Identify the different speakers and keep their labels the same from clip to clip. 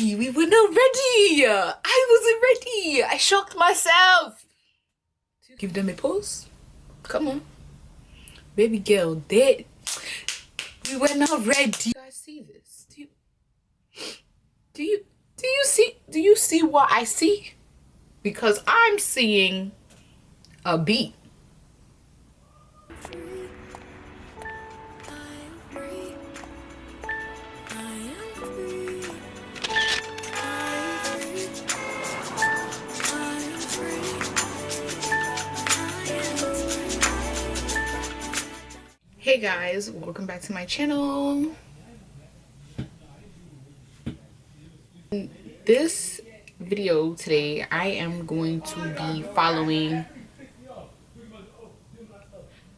Speaker 1: ready. We were not ready. I wasn't ready. I shocked myself. Give them a pause. Come on. Baby girl, dead. We were not ready. Do you guys see this? Do you see what I see? Because I'm seeing a beat. Hey guys, welcome back to my channel. In this video today, I am going to be following.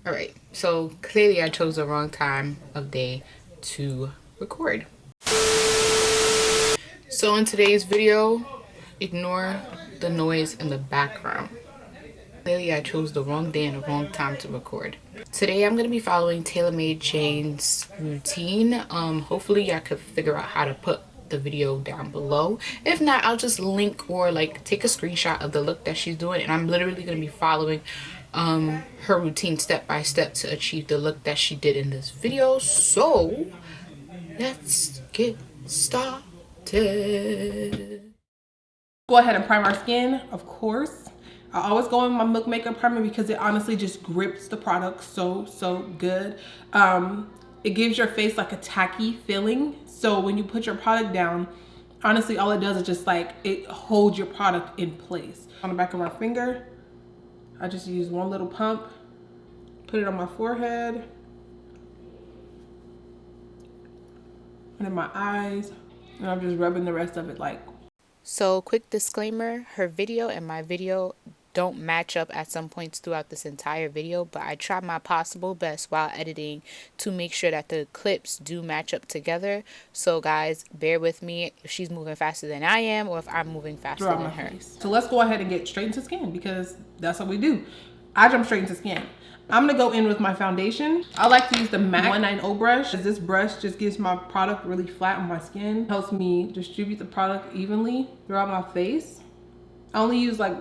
Speaker 1: Alright, so clearly I chose the wrong time of day to record. So in today's video, ignore the noise in the background. Clearly I chose the wrong day and the wrong time to record. Today I'm going to be following Tailor Made Jane's routine. Hopefully I could figure out how to put the video down below. If not, I'll just link or like take a screenshot of the look that she's doing, and I'm literally going to be following her routine step by step to achieve the look that she did in this video. So let's get started.
Speaker 2: Go ahead and prime our skin, of course. I always go in my Milk Makeup primer because it honestly just grips the product so good. It gives your face like a tacky feeling. So when you put your product down, honestly, all it does is just like, it holds your product in place. On the back of my finger, I just use one little pump, put it on my forehead, and in my eyes, and I'm just rubbing the rest of it like.
Speaker 1: So quick disclaimer, her video and my video don't match up at some points throughout this entire video, but I try my possible best while editing to make sure that the clips do match up together. So guys, bear with me if she's moving faster than I am or if I'm moving faster than her.
Speaker 2: So let's go ahead and get straight into skin because that's what we do. I jump straight into skin. I'm gonna go in with my foundation. I like to use the MAC 190 brush. This brush just gives my product really flat on my skin. Helps me distribute the product evenly throughout my face. I only use like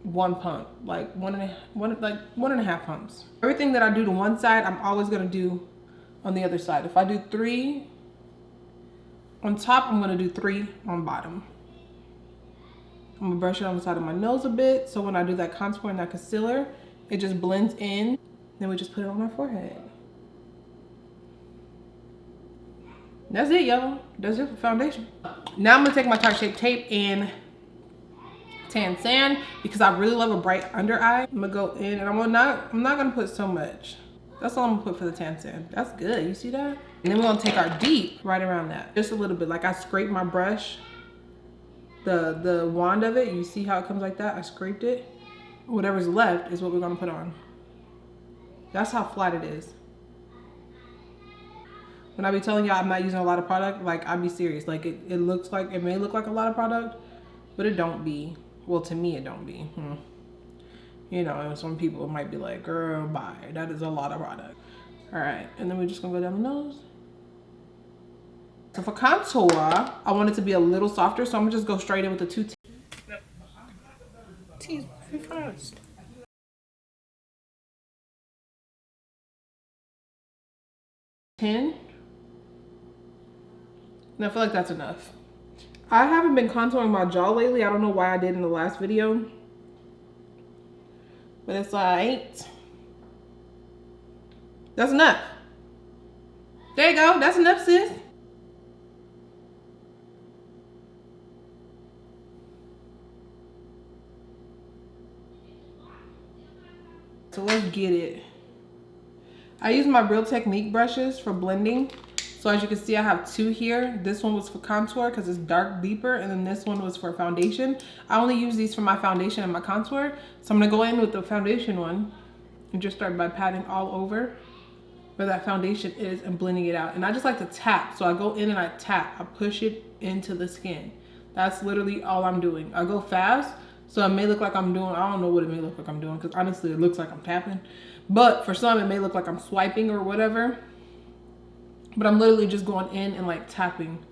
Speaker 2: one pump, like one and a half pumps. Everything that I do to one side, I'm always gonna do on the other side. If I do 3 on top, I'm gonna do 3 on bottom. I'm gonna brush it on the side of my nose a bit, so when I do that contour and that concealer, it just blends in. Then we just put it on my forehead. That's it, y'all. That's it for foundation. Now I'm gonna take my Tarte Shape Tape and tan sand because I really love a bright under eye. I'm gonna go in and I'm not gonna put so much. That's all I'm gonna put for the tan sand. That's good, you see that? And then we're gonna take our deep right around that. Just a little bit, like I scraped my brush, the wand of it, you see how it comes like that? I scraped it. Whatever's left is what we're gonna put on. That's how flat it is. When I be telling y'all I'm not using a lot of product, like I be serious. Like it looks like, it may look like a lot of product, but it don't be. Well, to me it don't be. You know, some people might be like, girl, bye. That is a lot of product. All right, and then we're just gonna go down the nose. So for contour, I want it to be a little softer, so I'm gonna just go straight in with the 2
Speaker 1: Tease first.
Speaker 2: And I feel like that's enough. I haven't been contouring my jaw lately. I don't know why I did in the last video, but it's alright. That's enough. There you go. That's enough, sis. So let's get it. I use my Real Technique brushes for blending. So as you can see, I have 2 here. This one was for contour because it's dark deeper, and then this one was for foundation. I only use these for my foundation and my contour. So I'm gonna go in with the foundation one and just start by patting all over where that foundation is and blending it out. And I just like to tap. So I go in and I tap, I push it into the skin. That's literally all I'm doing. I go fast, so it may look like I'm doing, I don't know what it may look like I'm doing, because honestly it looks like I'm tapping. But for some it may look like I'm swiping or whatever. But I'm literally just going in and like tapping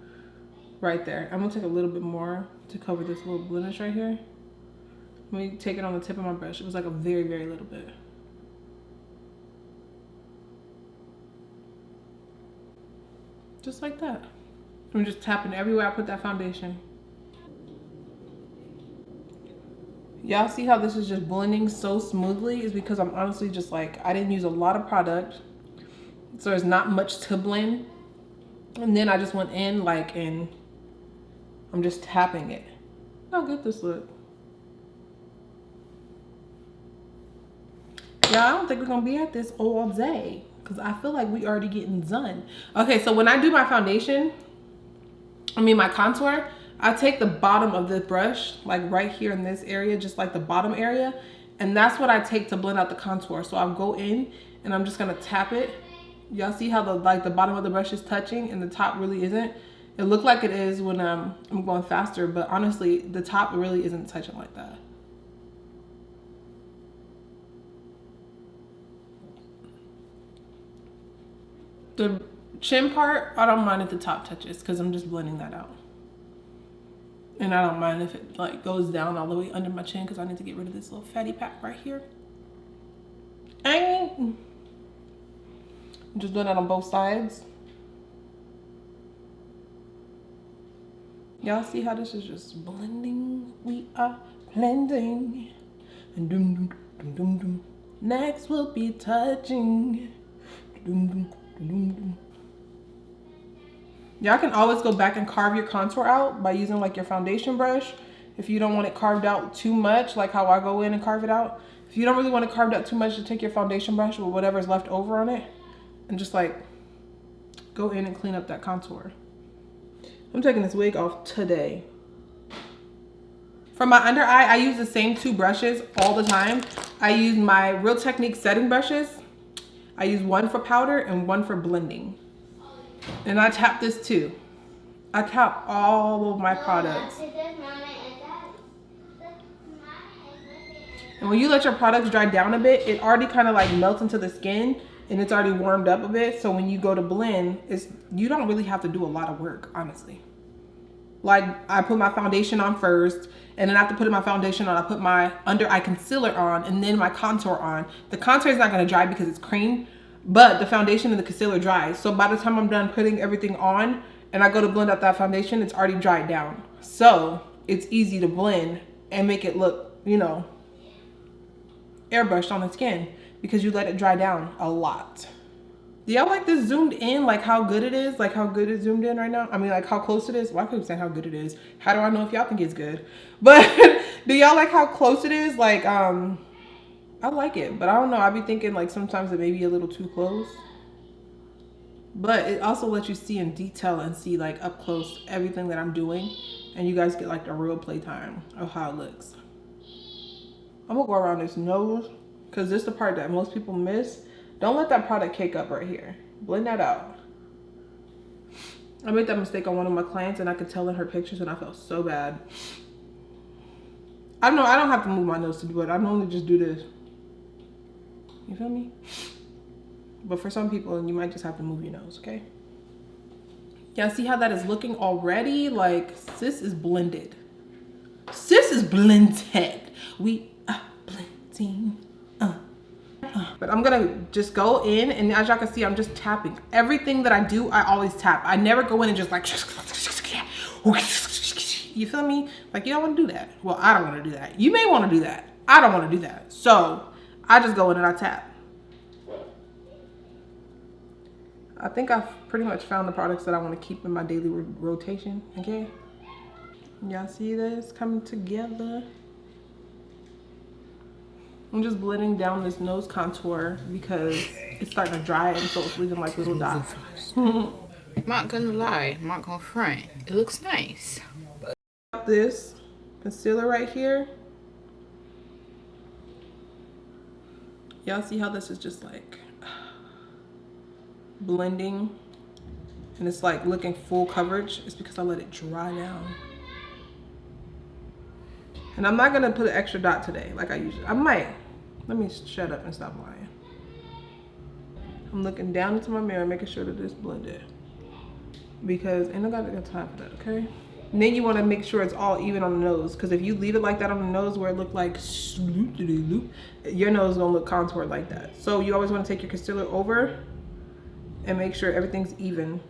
Speaker 2: right there. I'm gonna take a little bit more to cover this little blemish right here. Let me take it on the tip of my brush. It was like a very, very little bit. Just like that. I'm just tapping everywhere I put that foundation. Y'all see how this is just blending so smoothly? Is because I'm honestly just like, I didn't use a lot of product, so there's not much to blend. And then I just went in like, and I'm just tapping it. How good this look. Yeah, I don't think we're gonna be at this all day because I feel like we already getting done. Okay, so when I do my foundation, my contour, I take the bottom of the brush, like right here in this area, just like the bottom area, and that's what I take to blend out the contour. So I'll go in and I'm just gonna tap it. Y'all see how the bottom of the brush is touching and the top really isn't? It looked like it is when I'm going faster, but honestly, the top really isn't touching like that. The chin part, I don't mind if the top touches because I'm just blending that out. And I don't mind if it like goes down all the way under my chin because I need to get rid of this little fatty pack right here. And I'm just doing that on both sides. Y'all see how this is just blending? We are blending. And doom, doom, doom, doom, doom. Next we'll be touching. Doom, doom, doom, doom. Y'all can always go back and carve your contour out by using like your foundation brush. If you don't want it carved out too much, like how I go in and carve it out. If you don't really want it carved out too much, to take your foundation brush with whatever's left over on it and just like go in and clean up that contour. I'm taking this wig off today. For my under eye, I use the same two brushes all the time. I use my Real Technique setting brushes. I use one for powder and one for blending. And I tap this too. I tap all of my products. And when you let your products dry down a bit, it already kind of like melts into the skin and it's already warmed up a bit. So when you go to blend, you don't really have to do a lot of work, honestly. Like I put my foundation on first, and then after putting my foundation on, I put my under eye concealer on and then my contour on. The contour is not gonna dry because it's cream, but the foundation and the concealer dries. So by the time I'm done putting everything on and I go to blend out that foundation, it's already dried down. So it's easy to blend and make it look, you know, airbrushed on the skin because you let it dry down a lot. Do y'all like this zoomed in, like how good it is? Like how good it's zoomed in right now? I mean, like how close it is? Well, I couldn't say how good it is. How do I know if y'all think it's good? But do y'all like how close it is? Like, I like it, but I don't know. I be thinking like sometimes it may be a little too close. But it also lets you see in detail and see like up close everything that I'm doing. And you guys get like the real playtime of how it looks. I'm gonna go around this nose because this is the part that most people miss. Don't let that product cake up right here. Blend that out. I made that mistake on one of my clients and I could tell in her pictures and I felt so bad. I don't know, I don't have to move my nose to do it. I normally just do this. You feel me? But for some people, you might just have to move your nose, okay? Y'all see how that is looking already? Like, sis is blended. Sis is blended. We are blending. But I'm gonna just go in, and as y'all can see, I'm just tapping. Everything that I do, I always tap. I never go in and just like, you feel me? Like, you don't wanna do that. Well, I don't wanna do that. You may wanna do that. I don't wanna do that. So I just go in and I tap. I think I've pretty much found the products that I wanna keep in my daily rotation, okay? Y'all see this coming together? I'm just blending down this nose contour because it's starting to dry and so it's leaving like little dots.
Speaker 1: Not gonna lie, I'm not gonna front. It looks nice.
Speaker 2: This concealer right here. Y'all see how this is just like blending and it's like looking full coverage? It's because I let it dry down. And I'm not gonna put an extra dot today like I usually. I might. Let me shut up and stop lying. I'm looking down into my mirror, making sure that it's blended. because ain't nobody got time for that, okay? And then you want to make sure it's all even on the nose, because if you leave it like that on the nose where it looked like your nose is gonna look contoured like that. So you always want to take your concealer over and make sure everything's even.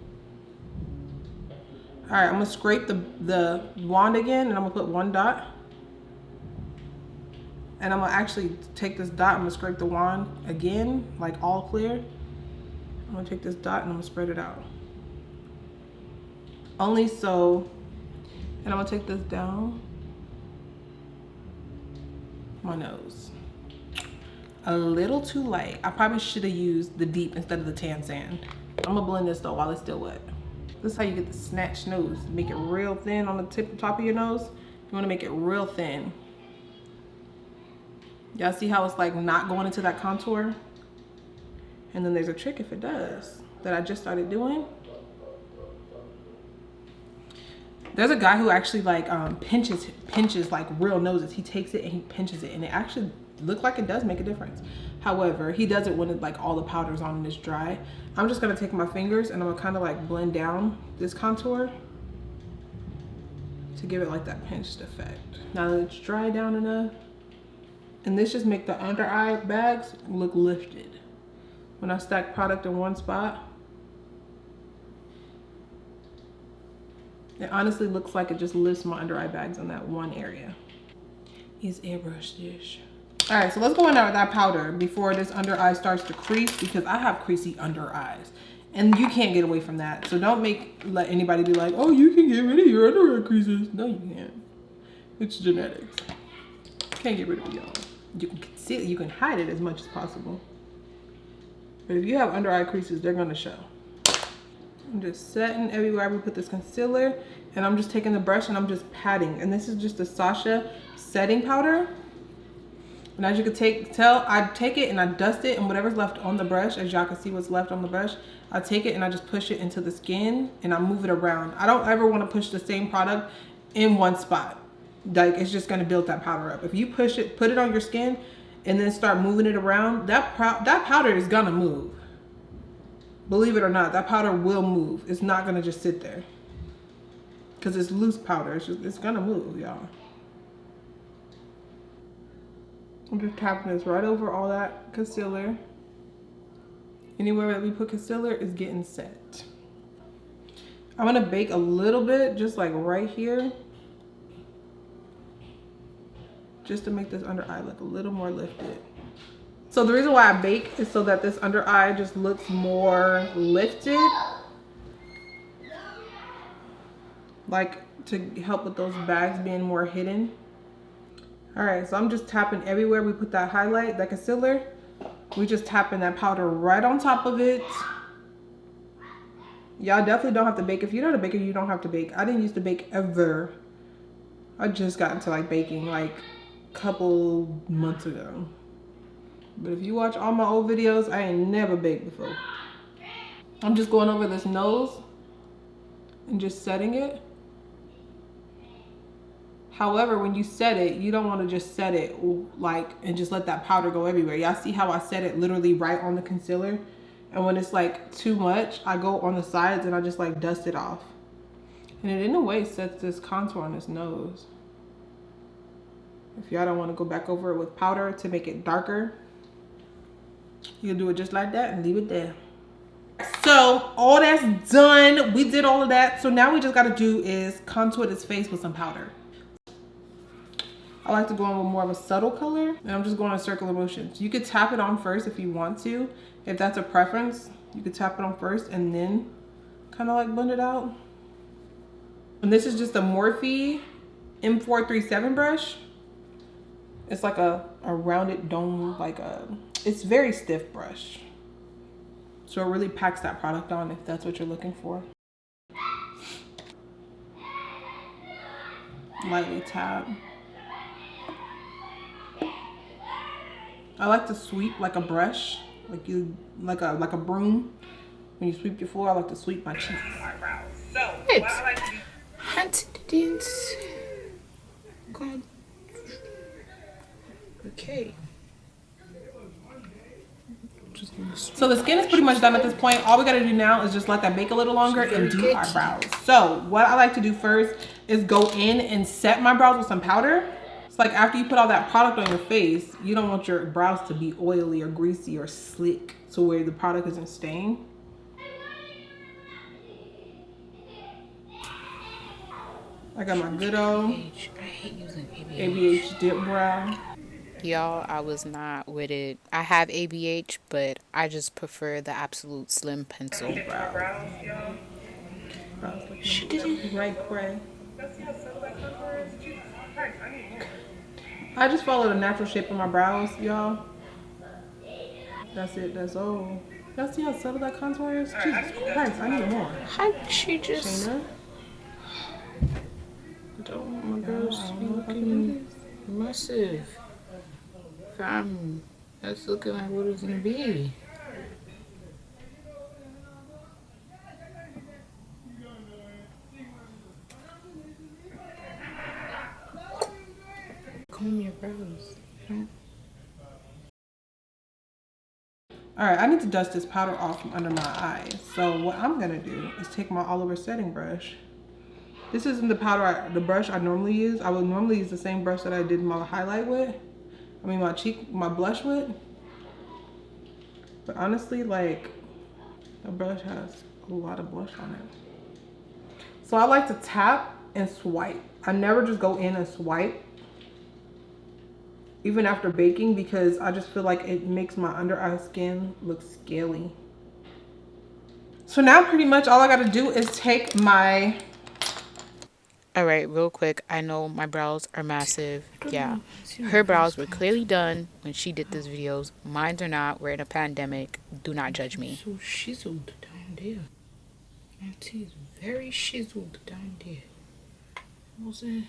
Speaker 2: All right, I'm gonna scrape the wand again, and I'm gonna put one dot. And I'm gonna actually take this dot, I'm gonna scrape the wand again, like all clear. I'm gonna take this dot and I'm gonna spread it out. Only so, and I'm gonna take this down my nose. A little too light. I probably should have used the deep instead of the tan sand. I'm gonna blend this though while it's still wet. This is how you get the snatched nose. Make it real thin on the top of your nose. You wanna make it real thin. Y'all see how it's like not going into that contour? And then there's a trick if it does that I just started doing. There's a guy who actually like pinches like real noses. He takes it and he pinches it, and it actually looks like it does make a difference. However, he does it when it, like all the powder's on and it's dry. I'm just gonna take my fingers and I'm gonna kind of like blend down this contour to give it like that pinched effect. Now that it's dry down enough, and this just make the under eye bags look lifted. When I stack product in one spot, it honestly looks like it just lifts my under eye bags in that one area. Use airbrush dish. All right, so let's go in there with that powder before this under eye starts to crease, because I have creasy under eyes and you can't get away from that. So don't let anybody be like, oh, you can get rid of your under eye creases. No, you can't. It's genetics. Can't get rid of it, y'all. You can conceal it, you can hide it as much as possible. But if you have under eye creases, they're gonna show. I'm just setting everywhere we put this concealer, and I'm just taking the brush and I'm just patting. And this is just the Sasha setting powder. And as you can tell, I take it and I dust it, and whatever's left on the brush, as y'all can see what's left on the brush, I take it and I just push it into the skin and I move it around. I don't ever want to push the same product in one spot. Like, it's just gonna build that powder up. If you push it, put it on your skin, and then start moving it around, that powder is gonna move. Believe it or not, that powder will move. It's not gonna just sit there, because it's loose powder. It's gonna move, y'all. I'm just tapping this right over all that concealer. Anywhere that we put concealer is getting set. I'm gonna bake a little bit, just like right here, just to make this under eye look a little more lifted. So the reason why I bake is so that this under eye just looks more lifted. Like, to help with those bags being more hidden. All right, so I'm just tapping everywhere we put that highlight, that concealer. We just tapping that powder right on top of it. Y'all definitely don't have to bake. If you're not a baker, you don't have to bake. I didn't used to bake ever. I just got into like baking like couple months ago. But if you watch all my old videos, I ain't never baked before. I'm just going over this nose and just setting it. However, when you set it, you don't want to just set it like and just let that powder go everywhere. Y'all see how I set it literally right on the concealer? And when it's like too much, I go on the sides and I just like dust it off. And it in a way sets this contour on his nose. If y'all don't want to go back over it with powder to make it darker, you can do it just like that and leave it there. So all that's done. We did all of that. So now we just got to do is contour this face with some powder. I like to go in with more of a subtle color, and I'm just going in circular motions. You could tap it on first if you want to. If that's a preference, you could tap it on first and then kind of like blend it out. And this is just a Morphe M437 brush. It's like a rounded dome, it's very stiff brush. So it really packs that product on if that's what you're looking for. Lightly tap. I like to sweep like a brush, like a broom. When you sweep your floor, I like to sweep my cheeks.
Speaker 1: It's God. Okay.
Speaker 2: Just So the skin is pretty much done at this point. All we gotta do now is just let that bake a little longer and do our brows. So what I like to do first is go in and set my brows with some powder. It's like after you put all that product on your face, you don't want your brows to be oily or greasy or slick to where the product isn't staying. I got my good old
Speaker 1: I hate using
Speaker 2: ABH dip brow.
Speaker 1: Y'all, I was not with it. I have ABH, but I just prefer the absolute slim pencil.
Speaker 2: She didn't. Right, Cray. I just follow the natural shape of my brows, y'all. That's it. That's all. Y'all see how subtle that contour is? Jesus Christ, I need more.
Speaker 1: How did she just...
Speaker 2: Shayna?
Speaker 1: Don't want my brows to be looking massive. Fam, that's looking like what it's gonna be. Comb your brows.
Speaker 2: Alright, I need to dust this powder off from under my eyes. So what I'm gonna do is take my all over setting brush. This isn't the powder, the brush I normally use. I would normally use the same brush that I did my highlight with. I mean my blush with. But honestly, like, the brush has a lot of blush on it. So I like to tap and swipe. I never just go in and swipe. Even after baking, because I just feel like it makes my under eye skin look scaly. So now pretty much all I gotta do is take my...
Speaker 1: Alright, real quick, I know my brows are massive. Yeah, her brows were clearly done when she did these videos. Mine are not. We're in a pandemic. Do not judge me. So chiseled down there. My teeth very chiseled down there. What's it?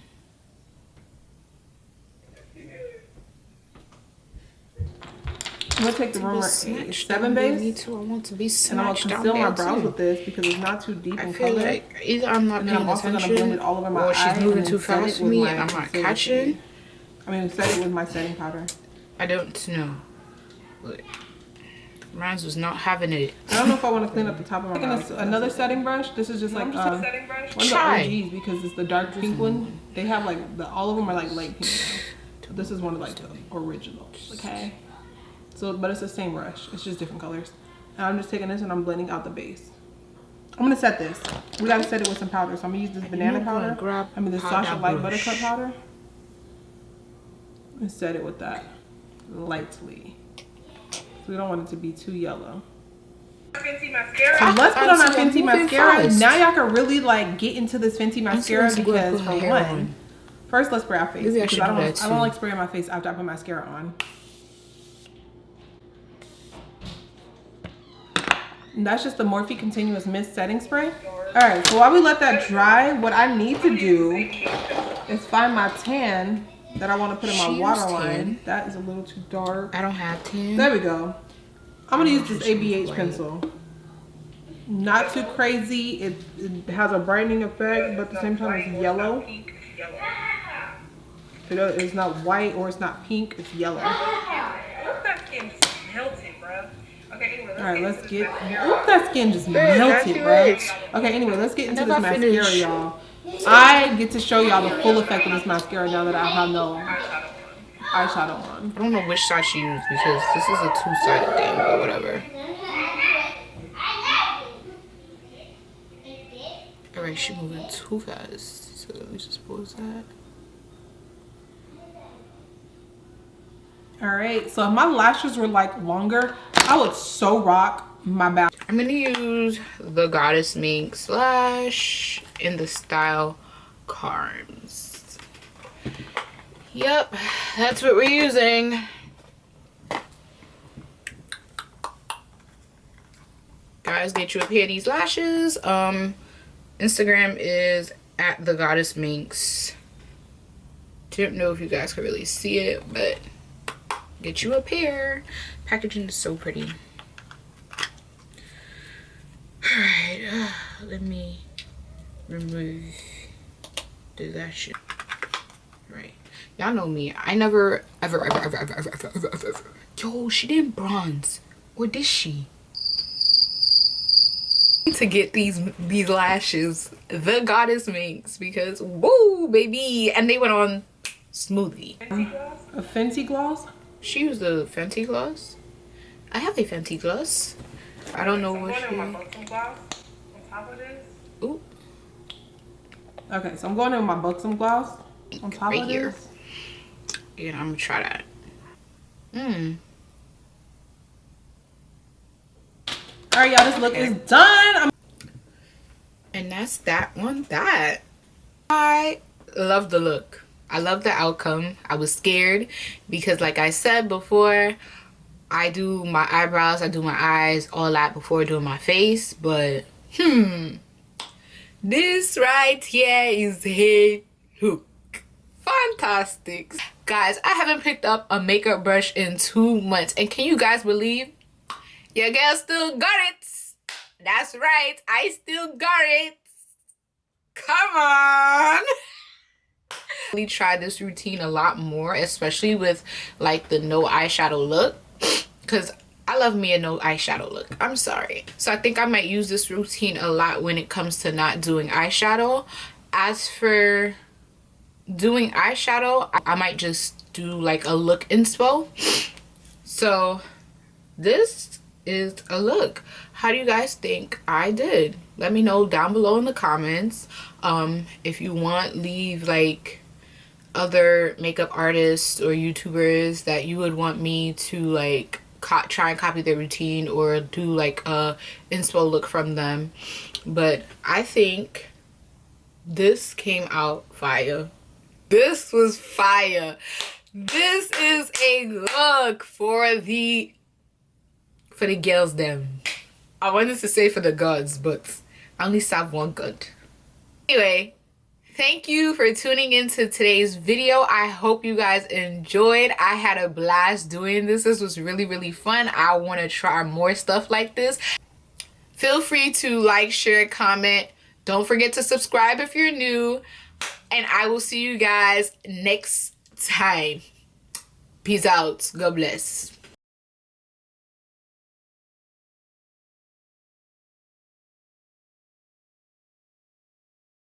Speaker 2: I'm gonna take the Romer 7 base.
Speaker 1: Me too. I want to be
Speaker 2: and I'm gonna conceal my brows with this because it's not too deep in color.
Speaker 1: Like either I'm not paying attention,
Speaker 2: gonna blend it all over my
Speaker 1: or she's moving too
Speaker 2: fast
Speaker 1: fast for me and I'm not catching.
Speaker 2: I mean, set it with my setting powder.
Speaker 1: I don't know. Look, mine was not having it.
Speaker 2: I don't know if I want to clean up the top of my brows. Another setting brush. This is just like one of the OGs because it's the dark pink one. They have like all of them are like light pink now. This is one of like the originals. Okay. So, but it's the same brush. It's just different colors. And I'm just taking this and I'm blending out the base. I'm gonna set this. We gotta set it with some powder. So I'm gonna use this banana powder. I mean the Sasha Light Buttercup powder. And set it with that lightly. So we don't want it to be too yellow. So let's put on our Fenty mascara. And now y'all can really like get into this Fenty mascara because for one, first let's spray our face. Because I don't like spraying my face after I put mascara on. And that's just the Morphe Continuous Mist Setting Spray. Alright, so while we let that dry, what I need to do is find my tan that I want to put in my waterline. That is a little too dark.
Speaker 1: I don't have tan.
Speaker 2: There we go. I'm going to use this ABH pencil. Not too crazy. It has a brightening effect, but at the same time it's yellow. It's not white or it's not pink, it's yellow. Alright, let's get... Oop, that skin just melted, bro. Okay, anyway, let's get into this mascara, y'all. I get to show y'all the full effect of this mascara now that I have no eyeshadow on.
Speaker 1: I don't know which side she used because this is a two-sided thing, but whatever. Alright, she's moving too fast. So let me just pause that.
Speaker 2: Alright, so if my lashes were like longer, I would so rock my back.
Speaker 1: I'm gonna use the Goddess Mink Lash in the style Charms. Yep, that's what we're using. Guys, get you a pair of these lashes. Instagram is at the Goddess Minx. Don't know if you guys can really see it, but get you a pair. Packaging is so pretty. Alright, let me remove the lash. Right. Y'all know me. I never ever. Yo, she didn't bronze. Or did she? To get these lashes the goddess makes, because woo baby, and they went on smoothly.
Speaker 2: A Fenty gloss.
Speaker 1: She used the Fenty gloss. I have a Fenty gloss. I don't know what she. Ooh.
Speaker 2: Okay, so I'm going in with my Buxom gloss on top
Speaker 1: Right
Speaker 2: of
Speaker 1: here.
Speaker 2: this.
Speaker 1: Yeah, I'm gonna try that.
Speaker 2: All right, y'all, this look is done.
Speaker 1: And that's that one. I love the look. I love the outcome. I was scared because, like I said before, I do my eyebrows, I do my eyes, all that before doing my face. But this right here is a look. Fantastic. Guys, I haven't picked up a makeup brush in 2 months. And can you guys believe your girl still got it? That's right. I still got it. Come on. Really try this routine a lot more, especially with like the no eyeshadow look, because I love me a no eyeshadow look. I'm sorry. So I think I might use this routine a lot when it comes to not doing eyeshadow. As for doing eyeshadow, I might just do like a look inspo. So this is a look. How do you guys think I did? Let me know down below in the comments. If you want, leave like other makeup artists or YouTubers that you would want me to like try and copy their routine or do like a inspo look from them. But I think this came out fire. This was fire. This is a look for the girls them. I wanted to say for the gods, but I only have one god. Anyway, thank you for tuning into today's video. I hope you guys enjoyed. I had a blast doing this. This was really, really fun. I want to try more stuff like this. Feel free to like, share, comment. Don't forget to subscribe if you're new. And I will see you guys next time. Peace out. God bless.